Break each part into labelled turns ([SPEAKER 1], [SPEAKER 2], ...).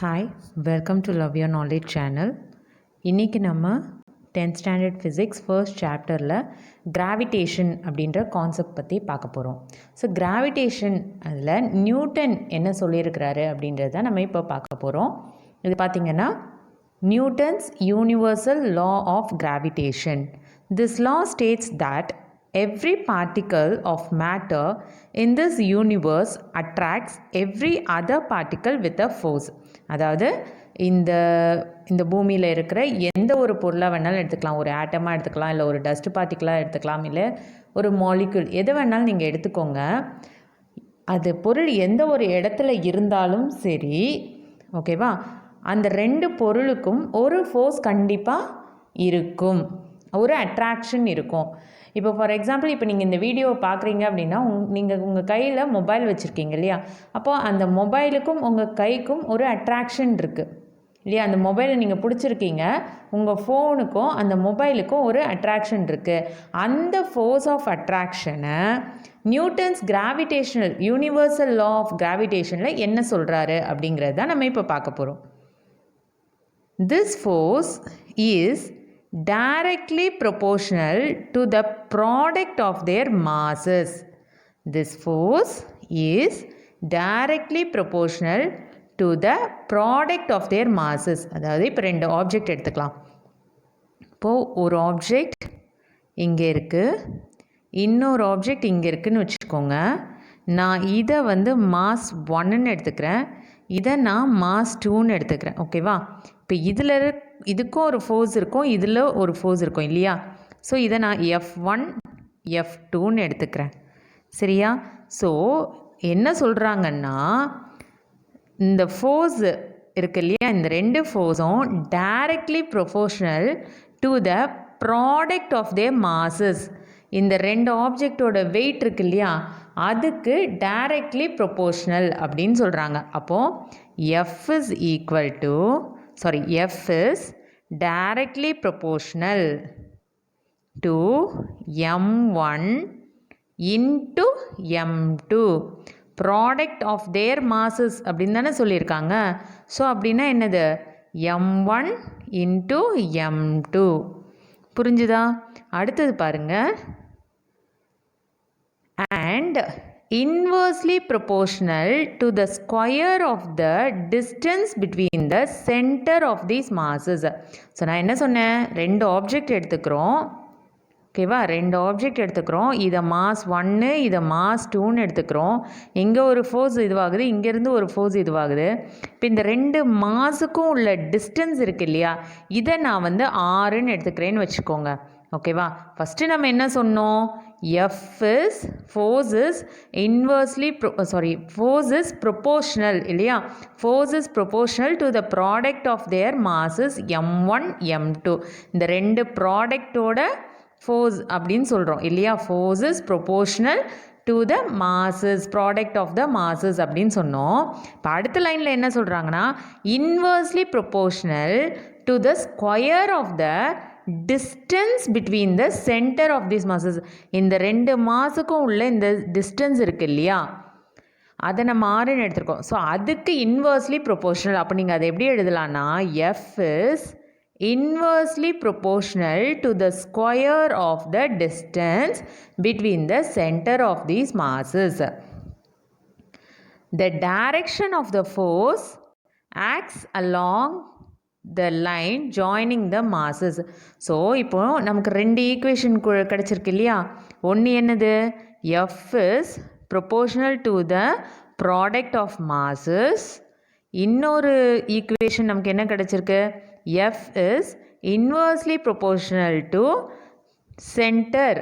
[SPEAKER 1] Hi, welcome to love your knowledge channel. இன்றைக்கி நம்ம 10th standard physics first சாப்டரில் gravitation அப்படின்ற கான்செப்ட் பற்றி பார்க்க போகிறோம். ஸோ கிராவிடேஷன் அதில் நியூட்டன் என்ன சொல்லியிருக்கிறாரு அப்படின்றத நம்ம இப்போ பார்க்க போகிறோம். இது பார்த்திங்கன்னா Newton's universal law of gravitation. This law states that every particle of matter in this universe attracts every other particle with a force. அதாவது இந்த பூமியில் இருக்கிற எந்த ஒரு பொருளாக வேணாலும் எடுத்துக்கலாம், ஒரு ஆட்டமாக எடுத்துக்கலாம், இல்லை ஒரு டஸ்ட் பார்ட்டிக்கலாக எடுத்துக்கலாம், இல்லை ஒரு மாலிக்யூல் எதை வேணாலும் நீங்கள் எடுத்துக்கோங்க. அது பொருள் எந்த ஒரு இடத்துல இருந்தாலும் சரி, ஓகேவா, அந்த ரெண்டு பொருளுக்கும் ஒரு ஃபோர்ஸ் கண்டிப்பாக இருக்கும், ஒரு அட்ராக்ஷன் இருக்கும். இப்போ ஃபார் எக்ஸாம்பிள் இப்போ நீங்கள் இந்த வீடியோவை பார்க்குறீங்க அப்படின்னா நீங்கள் உங்கள் கையில் மொபைல் வச்சுருக்கீங்க இல்லையா, அப்போது அந்த மொபைலுக்கும் உங்கள் கைக்கும் ஒரு அட்ராக்ஷன் இருக்குது இல்லையா. அந்த மொபைலை நீங்கள் பிடிச்சிருக்கீங்க, உங்கள் ஃபோனுக்கும் அந்த மொபைலுக்கும் ஒரு அட்ராக்ஷன் இருக்குது. அந்த ஃபோர்ஸ் ஆஃப் அட்ராக்ஷனை Newton's gravitational universal law of கிராவிடேஷனில் என்ன சொல்கிறாரு அப்படிங்கிறது தான் நம்ம இப்போ பார்க்க போகிறோம். This force is directly proportional to the product of their masses. This force is directly proportional to the product of their masses. அதாவது இப்போ ரெண்டு ஆப்ஜெக்ட் எடுத்துக்கலாம். இப்போது ஒரு ஆப்ஜெக்ட் இங்கே இருக்குது, இன்னொரு ஆப்ஜெக்ட் இங்கே இருக்குதுன்னு வச்சுக்கோங்க. நான் இதை மாஸ் 1ன்னு எடுத்துக்கிறேன், இதை நான் மாஸ் 2ன்னு எடுத்துக்கிறேன், ஓகேவா. இப்போ இதில் இதுக்கும் ஒரு ஃபோர்ஸ் இருக்கும், இதில் ஒரு ஃபோர்ஸ் இருக்கும் இல்லையா. ஸோ இதை நான் F1 F2ன்னு எடுத்துக்கிறேன், சரியா. ஸோ என்ன சொல்கிறாங்கன்னா, இந்த ஃபோர்ஸ் இருக்கு இல்லையா, இந்த ரெண்டு ஃபோர்ஸும் directly proportional to the product of their masses. இந்த ரெண்டு ஆப்ஜெக்டோட வெயிட் இருக்கு இல்லையா, அதுக்கு டைரக்ட்லி ப்ரொபோர்ஷனல் அப்படின்னு சொல்கிறாங்க. அப்போது F is directly proportional to M1 into M2 product of their masses அப்படின்னு தானே சொல்லியிருக்காங்க. ஸோ அப்படின்னா என்னது, M1 into M2. புரிஞ்சுதா? அடுத்தது பாருங்கள், and inversely proportional to the square of the distance between the center of these masses. So நான் என்ன சொன்னேன், ரெண்டு ஆப்ஜெக்ட் எடுத்துக்கிறோம், ஓகேவா, ரெண்டு ஆப்ஜெக்ட் எடுத்துக்கிறோம், இதை மாஸ் 1 இதை மாஸ் 2ன்னு எடுத்துக்கிறோம். இங்கே ஒரு ஃபோர்ஸ் இதுவாகுது, இங்கேருந்து ஒரு ஃபோர்ஸ் இதுவாகுது. இப்போ இந்த ரெண்டு மாஸுக்கும் உள்ள டிஸ்டன்ஸ் இருக்குது இல்லையா, இதை நான் 6ன்னு எடுத்துக்கிறேன்னு வச்சுக்கோங்க, ஓகேவா. ஃபஸ்ட்டு நம்ம என்ன சொன்னோம், force is proportional இல்லையா. force is proportional to the product of their masses M1 M2. இந்த ரெண்டு ப்ராடக்டோட ஃபோர்ஸ் அப்படின்னு சொல்கிறோம் இல்லையா. force is proportional to the masses, product of the masses அப்படின்னு சொன்னோம். இப்போ அடுத்த லைனில் என்ன சொல்கிறாங்கன்னா, inversely proportional to the square of the distance between the center of these masses. இந்த ரெண்டு மாஸுக்கும் உள்ள இந்த டிஸ்டன்ஸ் இருக்குது இல்லையா, அதை நம்ம 6ன்னு எடுத்துருக்கோம். ஸோ அதுக்கு இன்வர்ஸ்லி ப்ரொபோர்ஷனல். அப்போ நீங்கள் அதை எப்படி எழுதலான்னா, F is inversely proportional to the square of the distance between the center of these masses. The direction of the force acts along the line joining the masses. So இப்போ நமக்கு ரெண்டு equation கிடச்சிருக்கு இல்லையா. ஒன்று என்னது, F is proportional to the product of masses. இன்னொரு equation நமக்கு என்ன கிடச்சிருக்கு, F is inversely proportional to center,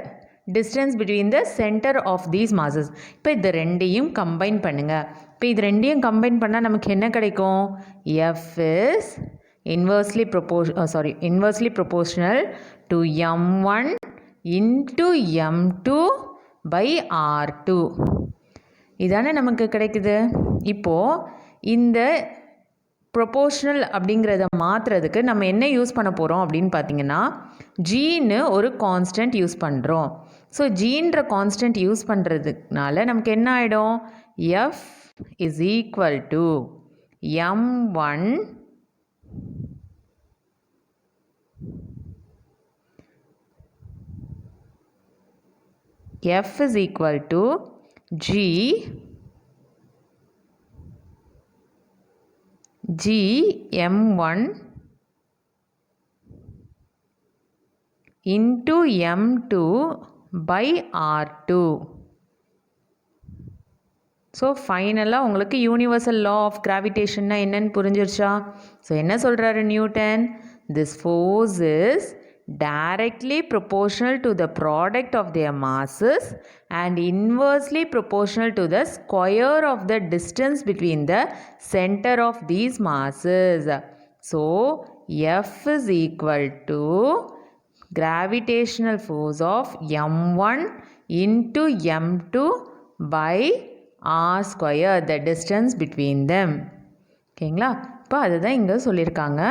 [SPEAKER 1] distance between the center of these masses. இப்போ இது ரெண்டையும் கம்பைன் பண்ணுங்கள். இப்போ இது ரெண்டையும் கம்பைன் பண்ணால் நமக்கு என்ன கிடைக்கும், F is inversely proportional to M1 into M2 by R2. இதானே நமக்கு கிடைக்குது. இப்போது இந்த ப்ரொபோர்ஷனல் அப்படிங்கிறத மாற்றுறதுக்கு நம்ம என்ன யூஸ் பண்ண போகிறோம் அப்படின்னு பார்த்தீங்கன்னா, ஜின்னு ஒரு கான்ஸ்டன்ட் யூஸ் பண்ணுறோம். ஸோ ஜின்ற கான்ஸ்டன்ட் யூஸ் பண்ணுறதுனால நமக்கு என்ன ஆகிடும், F is equal to m1 F is equal to G m1 into m2 by r2. So ஃபைனலாக உங்களுக்கு யூனிவர்சல் லா ஆஃப் கிராவிடேஷன்னா என்னன்னு புரிஞ்சிருச்சா? ஸோ என்ன சொல்கிறாரு Newton? This force is directly proportional to the product of their masses and inversely proportional to the square of the distance between the center of these masses. So F is equal to gravitational force of m1 into m2 by r square, the distance between them. ஓகேங்களா? இப்போ அதுதான் இங்கே சொல்லியிருக்காங்க.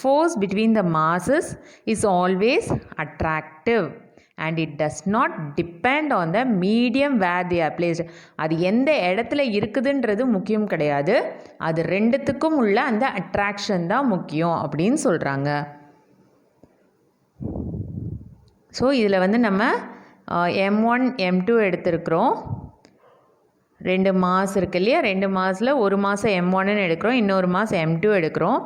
[SPEAKER 1] Force between the masses is always attractive and it does not depend on the medium where they are placed. அது எந்த இடத்துல இருக்குதுன்றது முக்கியம் கிடையாது, அது ரெண்டுத்துக்கும் உள்ள அந்த அட்ராக்ஷன் தான் முக்கியம் அப்படின்னு சொல்கிறாங்க. ஸோ இதில் வந்து நம்ம m1 m2 எடுத்திருக்கிறோம். 2 மாஸ் இருக்கு இல்லையா, 2 மாஸில் ஒரு மாதம் m1ன்னு எடுக்கிறோம், இன்னொரு மாஸ் m2 எடுக்கிறோம்.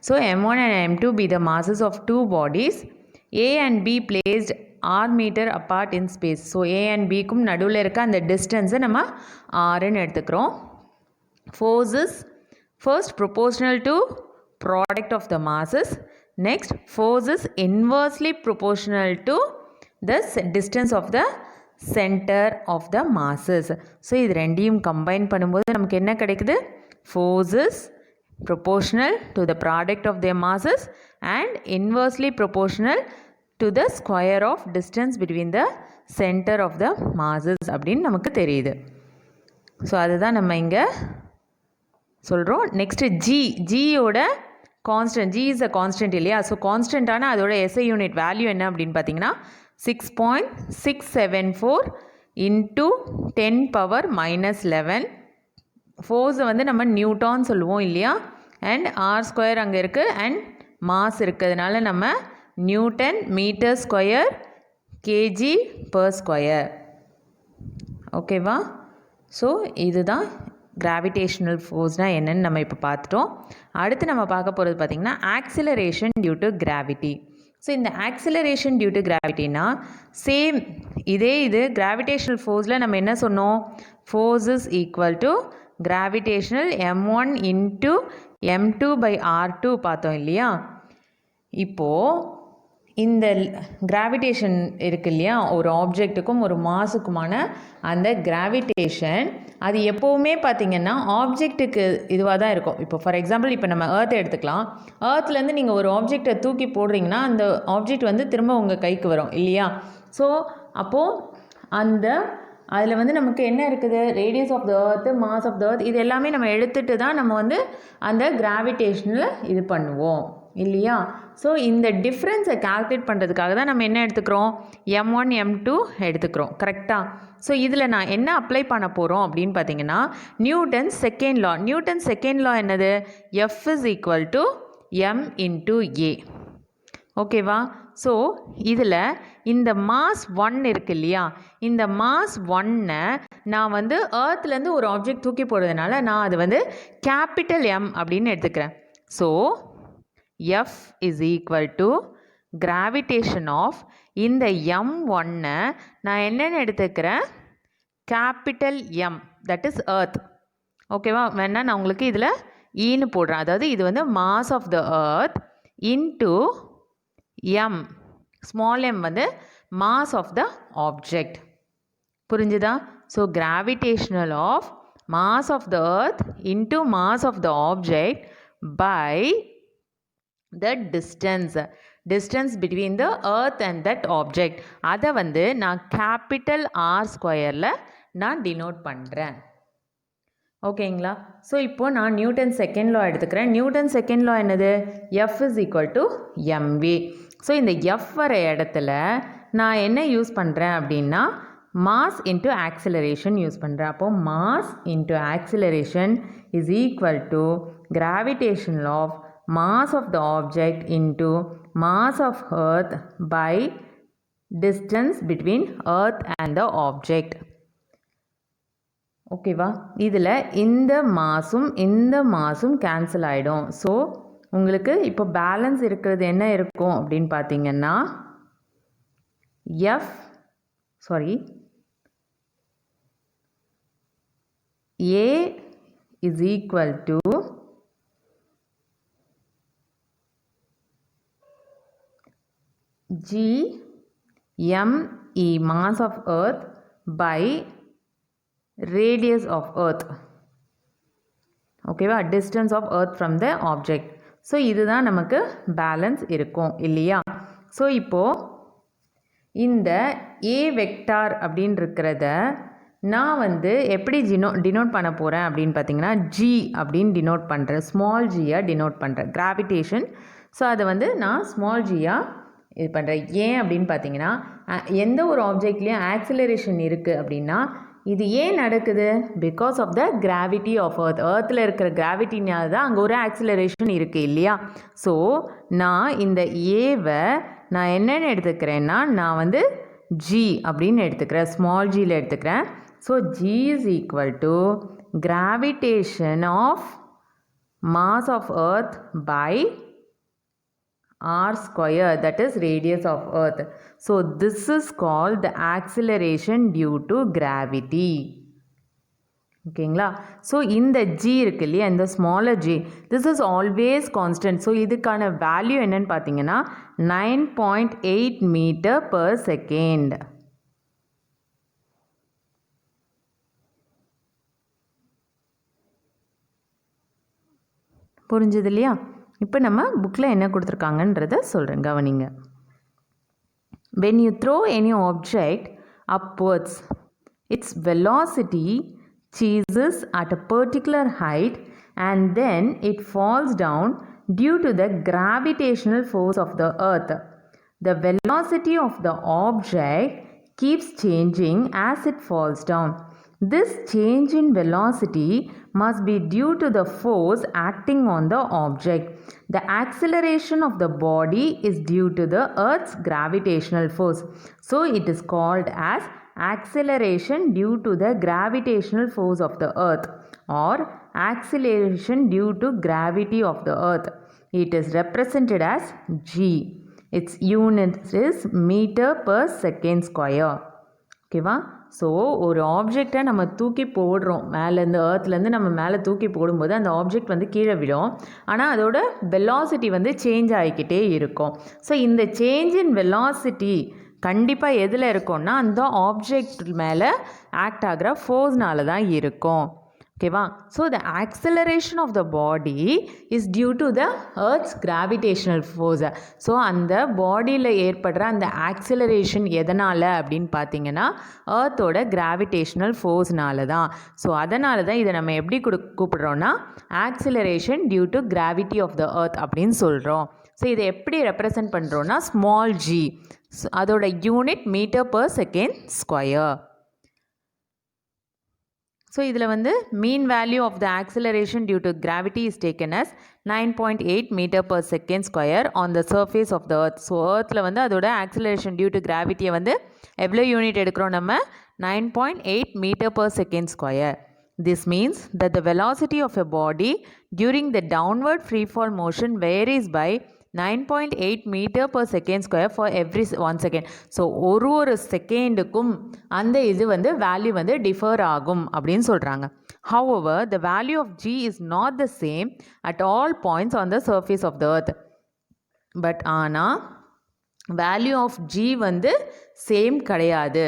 [SPEAKER 1] So m1 and m2 be the masses of two bodies a and b placed r meter apart in space. So a and bக்கும் நடுவில் இருக்க அந்த டிஸ்டன்ஸை நம்ம rன்னு எடுத்துக்கிறோம். Force is first proportional to product of the masses. Next, force is inversely proportional to the distance of the center of the masses. So இது ரெண்டையும் combine பண்ணும்போது நமக்கு என்ன கிடைக்குது? Force is proportional to the product of their masses and inversely proportional to the square of distance between the center of the masses அப்படின்னு நமக்கு தெரியுது. So அதுதான் நம்ம இங்கே சொல்கிறோம். நெக்ஸ்ட்டு ஜியோட constant, G is a constant இல்லையா? ஸோ கான்ஸ்டன்ட்டான அதோட எஸ்ஐ யூனிட் வேல்யூ என்ன அப்படின்னு பார்த்தீங்கன்னா 6.674 into 10 power minus 11. ஃபோர்ஸை வந்து நம்ம நியூட்டான் சொல்லுவோம் இல்லையா? அண்ட் ஆர் ஸ்கொயர் அங்கே இருக்குது அண்ட் மாஸ் இருக்கிறதுனால நம்ம newton metre square KG per square. ஓகேவா? ஸோ இதுதான் கிராவிடேஷனல் ஃபோர்ஸ்னால் என்னென்னு நம்ம இப்போ பார்த்துட்டோம். அடுத்து நம்ம பார்க்க போகிறது பார்த்திங்கன்னா acceleration due to gravity. So இந்த ஆக்சிலரேஷன் டியூ டு கிராவிட்டினா சேம் இது கிராவிடேஷனல் ஃபோர்ஸில் நம்ம என்ன சொன்னோம்? Force is equal to gravitational m1 into m2 by r2 பார்த்தோம் இல்லையா? இப்போது இந்த கிராவிடேஷன் இருக்கு இல்லையா, ஒரு ஆப்ஜெக்ட்டுக்கும் ஒரு மாஸுக்குமான அந்த கிராவிடேஷன் அது எப்போவுமே பார்த்திங்கன்னா ஆப்ஜெக்ட்டுக்கு இதுவாக தான் இருக்கும். இப்போ ஃபார் எக்ஸாம்பிள் இப்போ நம்ம ஏர்த்தை எடுத்துக்கலாம். ஏர்த்லேருந்து நீங்கள் ஒரு ஆப்ஜெக்டை தூக்கி போடுறீங்கன்னா அந்த ஆப்ஜெக்ட் வந்து திரும்ப உங்கள் கைக்கு வரும் இல்லையா? ஸோ அப்போது அதில் வந்து நமக்கு என்ன இருக்குது? Radius of the earth, mass of the earth, இது எல்லாமே நம்ம எடுத்துகிட்டு தான் நம்ம வந்து அந்த கிராவிடேஷனில் இது பண்ணுவோம் இல்லையா? ஸோ இந்த டிஃப்ரென்ஸை கால்குலேட் பண்ணுறதுக்காக தான் நம்ம என்ன எடுத்துக்கிறோம்? m1 m2 எடுத்துக்கிறோம். கரெக்டாக? ஸோ இதில் நான் என்ன அப்ளை பண்ண போகிறோம் அப்படின்னு பார்த்தீங்கன்னா Newton second law. Newton second law என்னது? F is equal to m into a. ஓகேவா? ஸோ இதில் இந்த மாஸ் 1 இருக்கு இல்லையா, இந்த மாஸ் 1-ஐ நான் வந்து ஏர்த்லேருந்து ஒரு ஆப்ஜெக்ட் தூக்கி போடுறதுனால நான் அது வந்து கேபிட்டல் M அப்படின்னு எடுத்துக்கிறேன். So F is equal to gravitation of இந்த M1-ஐ நான் என்னென்னு எடுத்துக்கிறேன்? Capital M, that is earth. ஓகேவா? வேணால் நான் உங்களுக்கு இதில் ஈன்னு போடுறேன். அதாவது இது வந்து mass of the earth into M, small m வந்து மாஸ் ஆஃப் த ஆப்ஜெக்ட். புரிஞ்சுதா? So gravitational of mass of the earth into mass of the object by the distance between the earth and that object. அதை வந்து நான் capital R ஸ்கொயரில் நான் denote பண்ணுறேன். ஓகேங்களா? So இப்போது நான் நியூட்டன் செகண்ட் லா எடுத்துக்கிறேன். நியூட்டன் செகண்ட் லா என்னது? F is equal to mv. So இந்த F வர இடத்துல நான் என்ன யூஸ் பண்ணுறேன் அப்படின்னா மாஸ் இன்ட்டு ஆக்சிலரேஷன் யூஸ் பண்ணுறேன். அப்போது mass into acceleration is equal to gravitational of mass of the object into mass of earth by distance between earth and the object. ஓகேவா, இதில் இந்த மாசும் கேன்சல் ஆகிடும். ஸோ உங்களுக்கு இப்போ பேலன்ஸ் இருக்கிறது என்ன இருக்கும் அப்படின்னு பார்த்தீங்கன்னா A is equal to GME, mass of earth by radius of earth. ஓகேவா, distance of earth from the object. So இதுதான் நமக்கு பேலன்ஸ் இருக்கும் இல்லையா. ஸோ இப்போது இந்த A வெக்டார் அப்படின்னு இருக்கிறத நான் வந்து எப்படி டினோட் பண்ண போகிறேன் அப்படின்னு பார்த்தீங்கன்னா G அப்படின்னு டினோட் பண்ணுறேன், ஸ்மால் ஜியாக டினோட் பண்ணுறேன், கிராவிடேஷன். ஸோ அதை வந்து நான் ஸ்மால் ஜியாக இது பண்ணுறேன். ஏன் அப்படின்னு பார்த்தீங்கன்னா எந்த ஒரு ஆப்ஜெக்ட்லேயும் ஆக்சிலரேஷன் இருக்குது அப்படின்னா இது ஏன் நடக்குது? Because of the gravity of earth. எர்த்தில் இருக்கிற கிராவிட்டினால தான் அங்கே ஒரு ஆக்சிலரேஷன் இருக்குது இல்லையா. ஸோ நான் இந்த ஏவை நான் என்னென்னு எடுத்துக்கிறேன்னா நான் வந்து G அப்படின்னு எடுத்துக்கிறேன், ஸ்மால் ஜியில் எடுத்துக்கிறேன். So G is equal to gravitation of mass of earth by r square, that is radius of earth. So this is called the acceleration due to gravity. ஓகேங்களா. ஸோ இந்த G இருக்கு இல்லையா, இந்த smaller G, this is always constant. So இதுக்கான value என்னன்னு பார்த்தீங்கன்னா 9.8 meter per second. புரிஞ்சது இல்லையா. இப்போ நம்ம புக்கில் என்ன கொடுத்துருக்காங்கன்றத சொல்கிறேன், கவனிங்க. When you throw any object upwards, its velocity chases at a particular height and then it falls down due to the gravitational force of the earth. The velocity of the object keeps changing as it falls down. This change in velocity must be due to the force acting on the object. The acceleration of the body is due to the Earth's gravitational force. So it is called as acceleration due to the gravitational force of the Earth or acceleration due to gravity of the Earth. It is represented as G. Its unit is meter per second square. ஓகேவா. So ஒரு ஆப்ஜெக்டை நம்ம தூக்கி போடுறோம் மேலேருந்து, ஏர்த்லேருந்து நம்ம மேலே தூக்கி போடும்போது அந்த ஆப்ஜெக்ட் வந்து கீழே விடும். ஆனால் அதோட வெலாசிட்டி வந்து சேஞ்ச் ஆகிக்கிட்டே இருக்கும். ஸோ இந்த சேஞ்ச் இன் வெலாசிட்டி கண்டிப்பாக எதில் இருக்கும்னா அந்த ஆப்ஜெக்ட் மேலே ஆக்ட் ஆகிற ஃபோர்ஸ்னால தான் இருக்கும். ஓகேவா. So the acceleration of the body is due to the earth's gravitational force. So அந்த பாடியில் ஏற்படுற அந்த ஆக்சிலரேஷன் எதனால் அப்படின்னு பார்த்தீங்கன்னா எர்த்தோட கிராவிடேஷனல் ஃபோர்ஸ்னால தான். ஸோ அதனால தான் இதை நம்ம எப்படி கூப்பிடுறோன்னா acceleration due to gravity of the earth அப்படின்னு சொல்கிறோம். ஸோ இதை எப்படி ரெப்ரசன்ட் பண்ணுறோன்னா ஸ்மால் ஜி, அதோட unit metre per second square. So இதில் வந்து mean value of the acceleration due to gravity is taken as 9.8 metre per second square on the surface of the earth. So எர்த்தில் வந்து அதோட acceleration due to கிராவிட்டியை வந்து எவ்வளோ unit எடுக்கிறோம் நம்ம 9.8 metre per second square. This means that the velocity of a body during the downward free fall motion varies by 9.8 meter per second square for every 1 second. So ஒரு செகண்டுக்கும் அந்த இது வந்து value வந்து differ ஆகும் அப்படின்னு சொல்கிறாங்க. However, the value of G is not the same at all points on the surface of the earth. But ஆனால் value of G வந்து சேம் கிடையாது.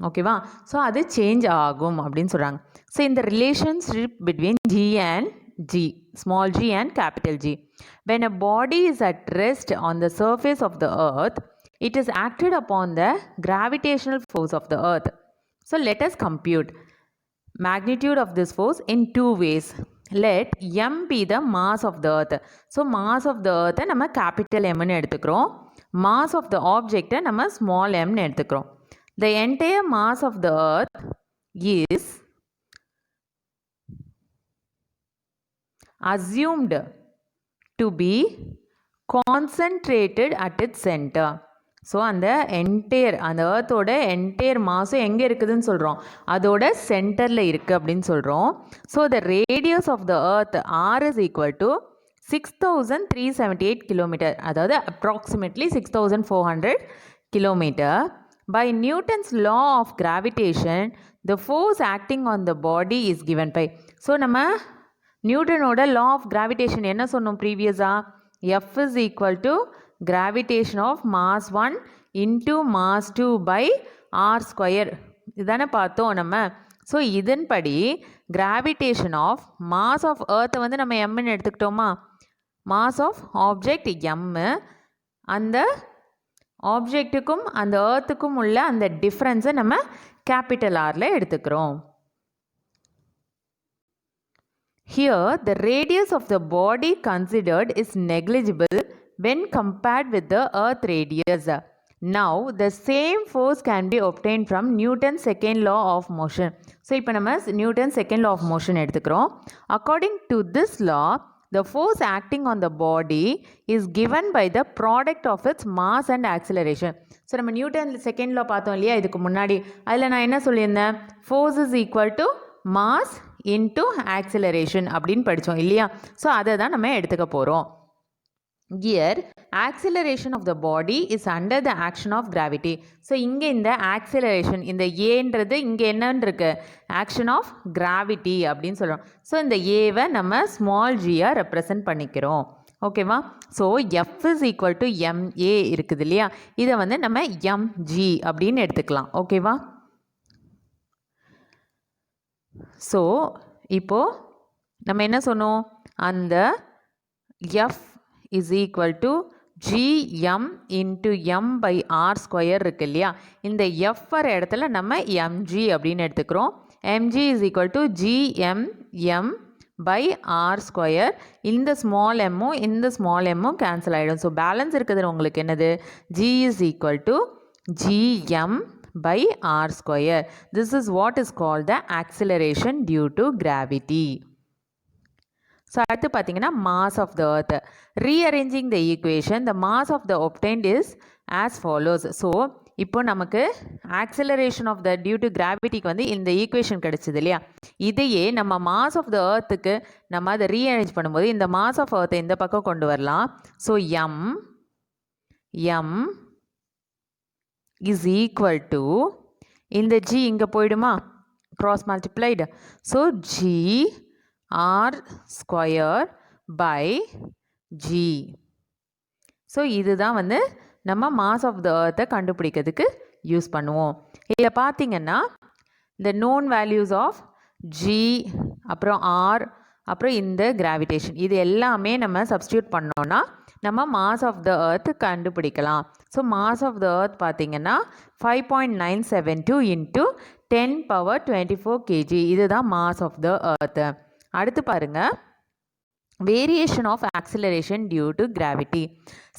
[SPEAKER 1] ஓகேவா. ஸோ அது சேஞ்ச் ஆகும் அப்படின்னு சொல்கிறாங்க. ஸோ இந்த relationship between G and G, small g and capital G. When a body is at rest on the surface of the earth, it is acted upon the gravitational force of the earth. So let us compute magnitude of this force in two ways. Let m be the mass of the earth. So mass of the earth நம்ம capital M னு எடுத்துக்கிறோம். Mass of the object நம்ம small m னு எடுத்துக்கிறோம். The entire mass of the earth is assumed to be concentrated at its center. So அந்த ஏர்த்தோட entire மாஸும் எங்கே இருக்குதுன்னு சொல்கிறோம், அதோட சென்டரில் இருக்குது அப்படின்னு சொல்கிறோம். So the radius of the earth R is equal to 6378 kilometre, அதாவது approximately 6400 kilometre. By Newton's law of gravitation, the force acting on the body is given by. So நம்ம நியூட்டனோட law of gravitation என்ன சொன்னோம் ப்ரீவியஸாக? F is equal to gravitation of mass 1 into mass 2 by r square. இதானே பார்த்தோம் நம்ம. So இதன்படி gravitation of mass of எர்த்தை வந்து நம்ம எம்னு எடுத்துக்கிட்டோமா, மாஸ் ஆஃப் ஆப்ஜெக்ட் எம், அந்த ஆப்ஜெக்ட்டுக்கும் அந்த எர்த்துக்கும் உள்ள அந்த டிஃப்ரென்ஸை நம்ம கேபிட்டல் ஆரில் எடுத்துக்கிறோம். Here the radius of the body considered is negligible when compared with the earth radius. Now the same force can be obtained from Newton's second law of motion. So இப்போ நம்ம Newton's second law of motion எடுத்துக்கிறோம். According to this law, the force acting on the body is given by the product of its mass and acceleration. So நம்ம Newton second law பார்த்தோம் இல்லையா இதுக்கு முன்னாடி, அதில் நான் என்ன சொல்லியிருந்தேன், force is equal to mass into acceleration அப்படின்னு படித்தோம் இல்லையா. ஸோ அதை தான் நம்ம எடுத்துக்க போகிறோம். Here acceleration of the body is under the action of gravity. So இங்கே இந்த ஆக்சிலரேஷன், இந்த ஏன்றது இங்கே என்னன்னு இருக்கு, ஆக்ஷன் ஆஃப் கிராவிட்டி அப்படின்னு சொல்கிறோம். ஸோ இந்த ஏவை நம்ம ஸ்மால் ஜியாக ரெப்ரசன்ட் பண்ணிக்கிறோம். ஓகேவா. So F is equal to MA இருக்குது இல்லையா, இதை வந்து நம்ம எம்ஜி அப்படின்னு எடுத்துக்கலாம். ஓகேவா. ஸோ இப்போது நம்ம என்ன சொன்னோம், அந்த F is equal to gm into m by r square இருக்கு இல்லையா, இந்த f வர இடத்துல நம்ம mg அப்படின்னு எடுத்துக்கிறோம். mg is equal to gmm by r square. இந்த ஸ்மால் எம்மும் இந்த ஸ்மால் எம்மும் கேன்சல் ஆகிடும். ஸோ பேலன்ஸ் இருக்குது உங்களுக்கு என்னது, g is equal to gm by r square. This is what is called the acceleration due to gravity. So அடுத்து பார்த்தீங்கன்னா mass of the earth. Rearranging the equation, the mass of the obtained is as follows. So இப்போ நமக்கு acceleration of the due to கிராவிட்டிக்கு வந்து இந்த equation கிடச்சிது இல்லையா, இதையே நம்ம மாஸ் ஆஃப் த எர்த்துக்கு நம்ம அதை ரீஅரேஞ்ச் பண்ணும்போது இந்த மாஸ் ஆஃப் எர்த்தை இந்த பக்கம் கொண்டு வரலாம். So M is equal to, இந்த ஜி இங்கே போயிடுமா, cross multiplied. So G r square by g. So இதுதான் வந்து நம்ம மாஸ் ஆஃப் த எர்த்தை கண்டுபிடிக்கிறதுக்கு யூஸ் பண்ணுவோம். இதில் பார்த்தீங்கன்னா இந்த நோன் வேல்யூஸ் ஆஃப் g, அப்புறம் r, அப்புறம் இந்த கிராவிடேஷன், இது எல்லாமே நம்ம சப்ஸ்டியூட் பண்ணோன்னா நம்ம மாஸ் ஆஃப் த எர்த் கண்டுபிடிக்கலாம். So mass of the earth பார்த்தீங்கன்னா 5.972 இன்ட்டு 10^24 kg, இதுதான் மாஸ் ஆஃப் த எர்த். அடுத்து பாருங்க, variation of acceleration due to gravity.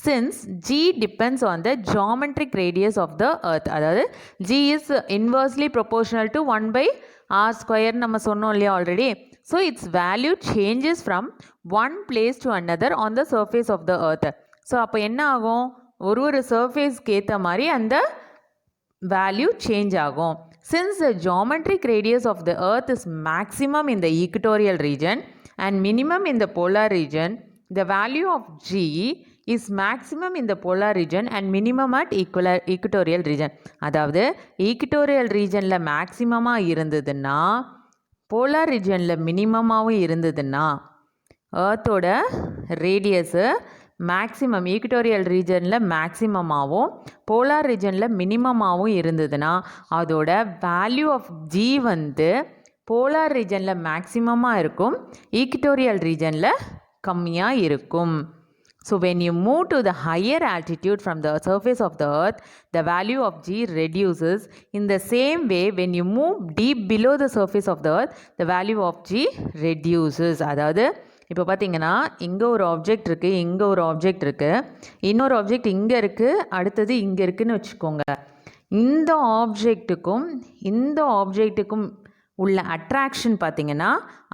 [SPEAKER 1] Since g depends on the geometric radius of the earth, அதாவது g is inversely proportional to 1/r² நம்ம சொன்னோம் இல்லையா already. So its value changes from one place to another on the surface of the earth. So அப்போ என்ன ஆகும், ஒரு சர்ஃபேஸ்க்கு ஏற்ற மாதிரி அந்த வேல்யூ சேஞ்ச் ஆகும். Since the geometric radius of the earth is maximum in the equatorial region and minimum in the polar region, the value of g is maximum in the polar region and minimum at equatorial region. அதாவது equatorial regionல மேக்ஸிமமாக இருந்ததுன்னா polar regionல மினிமமாகவும் இருந்ததுன்னா earthோட radius maximum equatorial ரீஜனில் மேக்ஸிமமாகவும் polar ரீஜனில் மினிமமாகவும் இருந்ததுன்னா அதோட value of G வந்து polar ரீஜனில் மேக்ஸிமமாக இருக்கும், ஈக்குட்டோரியல் ரீஜனில் கம்மியாக இருக்கும். So when you move to the higher altitude from the surface of the earth, the value of g reduces. In the same way, when you move deep below the surface of the earth, the value of g reduces. அதாவது இப்போ பார்த்தீங்கன்னா இங்கே ஒரு object இருக்குது, இங்கே ஒரு object இருக்குது, இன்னொரு ஆப்ஜெக்ட் இங்கே இருக்குது, அடுத்தது இங்கே இருக்குதுன்னு வச்சுக்கோங்க. இந்த ஆப்ஜெக்ட்டுக்கும் உள்ள அட்ராக்ஷன் பார்த்திங்கன்னா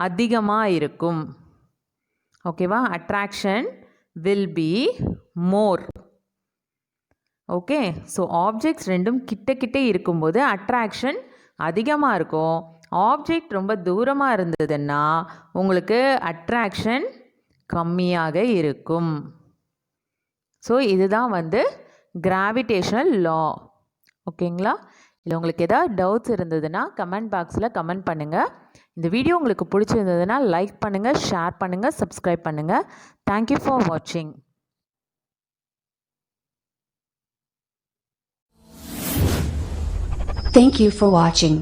[SPEAKER 1] அதிகமாக இருக்கும். ஓகேவா? Attraction will be more. Okay, so objects ரெண்டும் கிட்ட கிட்ட இருக்கும்போது அட்ராக்ஷன் அதிகமாக இருக்கும். ஆப்ஜெக்ட் ரொம்ப தூரமாக இருந்ததுன்னா உங்களுக்கு அட்ராக்ஷன் கம்மியாக இருக்கும். ஸோ இதுதான் வந்து கிராவிடேஷனல் லா. ஓகேங்களா? இல்லை உங்களுக்கு ஏதாவது டவுட்ஸ் இருந்ததுன்னா கமெண்ட் பாக்ஸில் கமெண்ட் பண்ணுங்கள். இந்த வீடியோ உங்களுக்கு பிடிச்சிருந்ததுன்னா லைக் பண்ணுங்கள், ஷேர் பண்ணுங்கள், சப்ஸ்கிரைப் பண்ணுங்கள். தேங்க்யூ ஃபார் வாட்சிங்.
[SPEAKER 2] Thank you for watching.